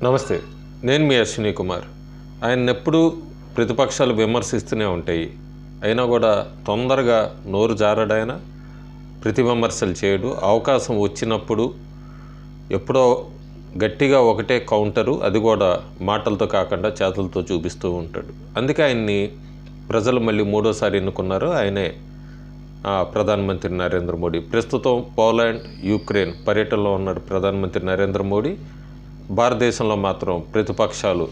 నమస్తే, నేను మీ అశ్విని కుమార్. ఆయన్నెప్పుడూ ప్రతిపక్షాలు విమర్శిస్తూనే ఉంటాయి. అయినా కూడా తొందరగా నోరు జారడాయన, ప్రతి విమర్శలు చేయడు. అవకాశం వచ్చినప్పుడు ఎప్పుడో గట్టిగా ఒకటే కౌంటరు, అది కూడా మాటలతో కాకుండా చేతులతో చూపిస్తూ ఉంటాడు. అందుకే ఆయన్ని ప్రజలు మళ్ళీ మూడోసారి ఎన్నుకున్నారు. ఆయనే ప్రధానమంత్రి నరేంద్ర మోడీ. ప్రస్తుతం పోలాండ్, యుక్రెయిన్ పర్యటనలో ఉన్నాడు ప్రధానమంత్రి నరేంద్ర మోడీ. భారతదేశంలో మాత్రం ప్రతిపక్షాలు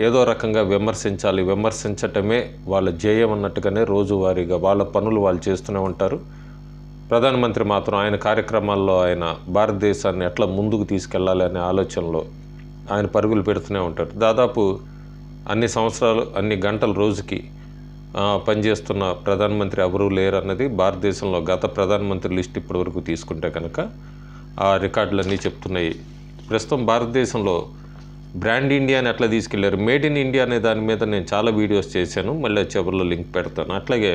ఏదో రకంగా విమర్శించటమే వాళ్ళ జయం అన్నట్టుగానే రోజువారీగా వాళ్ళ పనులు వాళ్ళు చేస్తూనే ఉంటారు. ప్రధానమంత్రి మాత్రం ఆయన కార్యక్రమాల్లో ఆయన భారతదేశాన్ని ఎట్లా ముందుకు తీసుకెళ్లాలి అనే ఆలోచనలో ఆయన పరుగులు పెడుతూనే ఉంటారు. దాదాపు అన్ని సంవత్సరాలు, అన్ని గంటల రోజుకి పనిచేస్తున్న ప్రధానమంత్రి ఎవరూ లేరన్నది భారతదేశంలో గత ప్రధానమంత్రి లిస్ట్ ఇప్పటి వరకు తీసుకుంటే కనుక ఆ రికార్డులన్నీ చెప్తున్నాయి. ప్రస్తుతం భారతదేశంలో బ్రాండ్ ఇండియాని ఎట్లా తీసుకెళ్లారు, మేడ్ ఇన్ ఇండియా అనే దాని మీద నేను చాలా వీడియోస్ చేశాను, మళ్ళీ చివరిలో లింక్ పెడతాను. అట్లాగే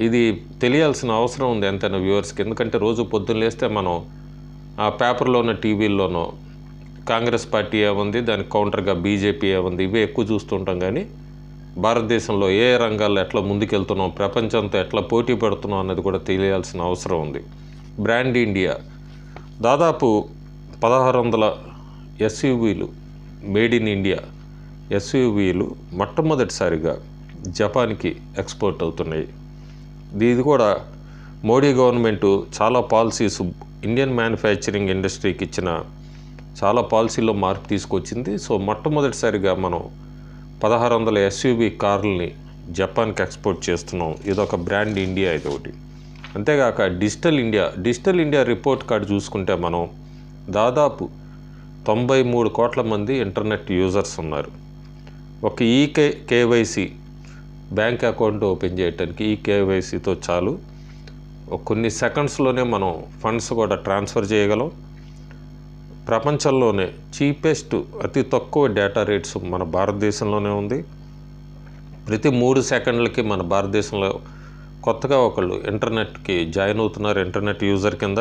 ఇది తెలియాల్సిన అవసరం ఉంది ఎంతైనా వ్యూవర్స్కి. ఎందుకంటే రోజు పొద్దున్న లేస్తే మనం ఆ పేపర్లోనో టీవీల్లోనో కాంగ్రెస్ పార్టీ ఏముంది, దానికి కౌంటర్గా బీజేపీ ఏముంది, ఇవే ఎక్కువ చూస్తుంటాం. కానీ భారతదేశంలో ఏ రంగాల్లో ఎట్లా ముందుకెళ్తున్నాం, ప్రపంచంతో ఎట్లా పోటీ పడుతున్నాం అన్నది కూడా తెలియాల్సిన అవసరం ఉంది. బ్రాండ్ ఇండియా దాదాపు 1600 ఎస్యూవీలు, మేడ్ ఇన్ ఇండియా ఎస్యూవీలు మొట్టమొదటిసారిగా జపాన్కి ఎక్స్పోర్ట్ అవుతున్నాయి. ఇది కూడా మోడీ గవర్నమెంటు చాలా పాలసీస్ ఇండియన్ మ్యానుఫ్యాక్చరింగ్ ఇండస్ట్రీకి ఇచ్చిన చాలా పాలసీల్లో మార్పు తీసుకొచ్చింది. సో మొట్టమొదటిసారిగా మనం 1600 ఎస్యూవీ కార్లని జపాన్కి ఎక్స్పోర్ట్ చేస్తున్నాం. ఇదొక బ్రాండ్ ఇండియా, ఇది ఒకటి. అంతేగాక డిజిటల్ ఇండియా రిపోర్ట్ కార్డు చూసుకుంటే మనం దాదాపు 93 కోట్ల మంది ఇంటర్నెట్ యూజర్స్ ఉన్నారు. ఒక కేవైసీ బ్యాంక్ అకౌంట్ ఓపెన్ చేయడానికి కేవైసీతో చాలు. కొన్ని సెకండ్స్లోనే మనం ఫండ్స్ కూడా ట్రాన్స్ఫర్ చేయగలం. ప్రపంచంలోనే చీపెస్ట్, అతి తక్కువ డేటా రేట్స్ మన భారతదేశంలోనే ఉంది. ప్రతి 3 సెకండ్లకి మన భారతదేశంలో కొత్తగా ఒకళ్ళు ఇంటర్నెట్కి జాయిన్ అవుతున్నారు. ఇంటర్నెట్ యూజర్ కింద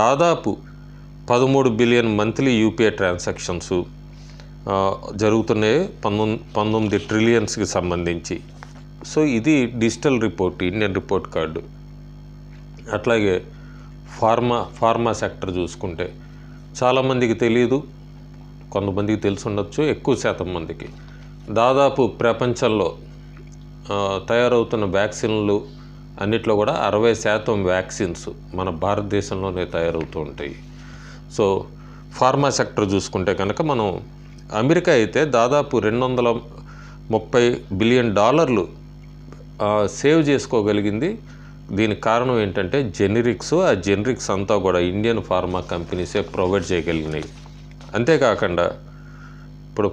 దాదాపు 13 బిలియన్ మంత్లీ యూపీఐ ట్రాన్సాక్షన్స్ జరుగుతున్నాయి, 19 ట్రిలియన్స్కి సంబంధించి. సో ఇది digital report, Indian report card. అట్లాగే ఫార్మా సెక్టర్ చూసుకుంటే చాలామందికి తెలియదు, కొంతమందికి తెలిసి ఉండొచ్చు. ఎక్కువ శాతం మందికి దాదాపు ప్రపంచంలో తయారవుతున్న వ్యాక్సిన్లు అన్నిట్లో కూడా 60% వ్యాక్సిన్స్ మన భారతదేశంలోనే తయారవుతూ ఉంటాయి. సో ఫార్మా సెక్టర్ చూసుకుంటే కనుక మనం అమెరికా అయితే దాదాపు $230 బిలియన్ సేవ్ చేసుకోగలిగింది. దీనికి కారణం ఏంటంటే జెనరిక్స్. ఆ జెనరిక్స్ అంతా కూడా ఇండియన్ ఫార్మా కంపెనీసే ప్రొవైడ్ చేయగలిగినాయి. అంతేకాకుండా ఇప్పుడు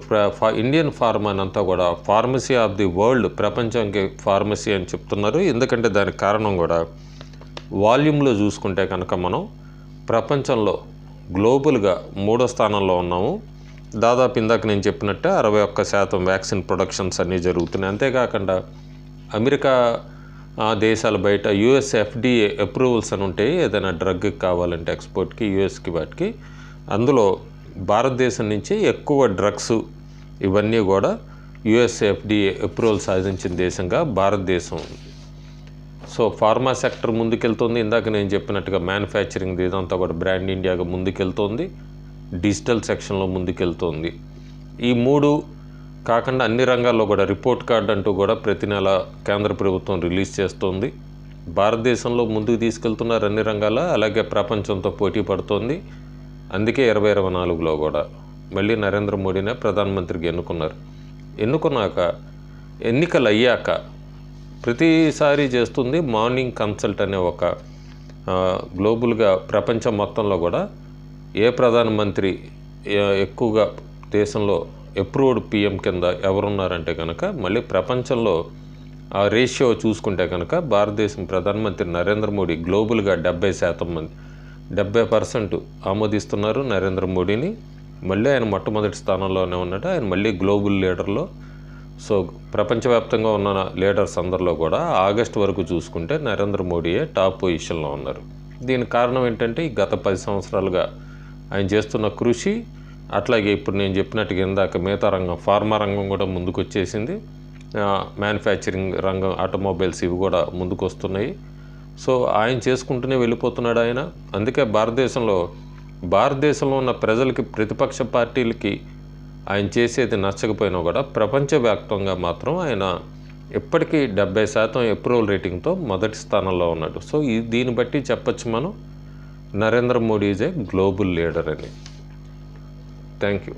ఇండియన్ ఫార్మాని అంతా కూడా ఫార్మసీ ఆఫ్ ది వరల్డ్, ప్రపంచానికి ఫార్మసీ అని చెప్తున్నారు. ఎందుకంటే దానికి కారణం కూడా వాల్యూమ్లో చూసుకుంటే కనుక మనం ప్రపంచంలో గ్లోబల్గా 3వ స్థానంలో ఉన్నాము. దాదాపు ఇందాక నేను చెప్పినట్టే 61% వ్యాక్సిన్ ప్రొడక్షన్స్ అన్నీ జరుగుతున్నాయి. అంతేకాకుండా అమెరికా దేశాల బయట యుఎస్ FDA అప్రూవల్స్ అని ఉంటాయి, ఏదైనా డ్రగ్కి కావాలంటే ఎక్స్పోర్ట్కి యుఎస్కి వాటికి. అందులో భారతదేశం నుంచి ఎక్కువ డ్రగ్స్ ఇవన్నీ కూడా యుఎస్ FDA అప్రూవల్ సాధించిన దేశంగా భారతదేశం ఉంది. సో ఫార్మా సెక్టర్ ముందుకెళ్తుంది. ఇందాక నేను చెప్పినట్టుగా మ్యానుఫ్యాక్చరింగ్ ఇదంతా కూడా బ్రాండ్ ఇండియాగా ముందుకెళ్తుంది. డిజిటల్ సెక్షన్లో ముందుకెళ్తుంది. ఈ 3 కాకుండా అన్ని రంగాల్లో కూడా రిపోర్ట్ కార్డు అంటూ కూడా ప్రతి నెల కేంద్ర ప్రభుత్వం రిలీజ్ చేస్తుంది. భారతదేశంలో ముందుకు తీసుకెళ్తున్నారు అన్ని రంగాల్లో, అలాగే ప్రపంచంతో పోటీ పడుతోంది. అందుకే 2024లో కూడా మళ్ళీ నరేంద్ర మోడీనే ప్రధానమంత్రిగా ఎన్నుకున్నాక ఎన్నికలు అయ్యాక ప్రతిసారి చేస్తుంది మార్నింగ్ కన్సల్ట్ అనే ఒక గ్లోబల్గా ప్రపంచం మొత్తంలో కూడా ఏ ప్రధానమంత్రి ఎక్కువగా దేశంలో అప్రూవ్డ్ PM కింద ఎవరున్నారంటే కనుక మళ్ళీ ప్రపంచంలో ఆ రేషియో చూసుకుంటే కనుక భారతదేశం ప్రధానమంత్రి నరేంద్ర మోడీ గ్లోబల్గా 70% మంది 70% ఆమోదిస్తున్నారు నరేంద్ర మోడీని. మళ్ళీ ఆయన మొట్టమొదటి స్థానంలోనే ఉన్నాడు. ఆయన మళ్ళీ గ్లోబల్ లీడర్లో. సో ప్రపంచవ్యాప్తంగా ఉన్న లీడర్స్ అందరిలో కూడా ఆగస్టు వరకు చూసుకుంటే నరేంద్ర మోడీయే టాప్ పొజిషన్లో ఉన్నారు. దీనికి కారణం ఏంటంటే ఈ గత 10 సంవత్సరాలుగా ఆయన చేస్తున్న కృషి, అట్లాగే ఇప్పుడు నేను చెప్పినట్టుగా ఇందాక మిగతా రంగం ఫార్మా రంగం కూడా ముందుకు వచ్చేసింది. మ్యానుఫ్యాక్చరింగ్ రంగం, ఆటోమొబైల్స్ ఇవి కూడా ముందుకు వస్తున్నాయి. సో ఆయన చేసుకుంటూనే వెళ్ళిపోతున్నాడు ఆయన. అందుకే భారతదేశంలో ఉన్న ప్రజలకి, ప్రతిపక్ష పార్టీలకి ఆయన చేసేది నచ్చకపోయినా కూడా ప్రపంచవ్యాప్తంగా మాత్రం ఆయన ఇప్పటికీ 70% అప్రూవల్ రేటింగ్తో మొదటి స్థానంలో ఉన్నాడు. సో దీన్ని బట్టి చెప్పచ్చు మనం, Narendra Modi is a global leader అని. Thank you.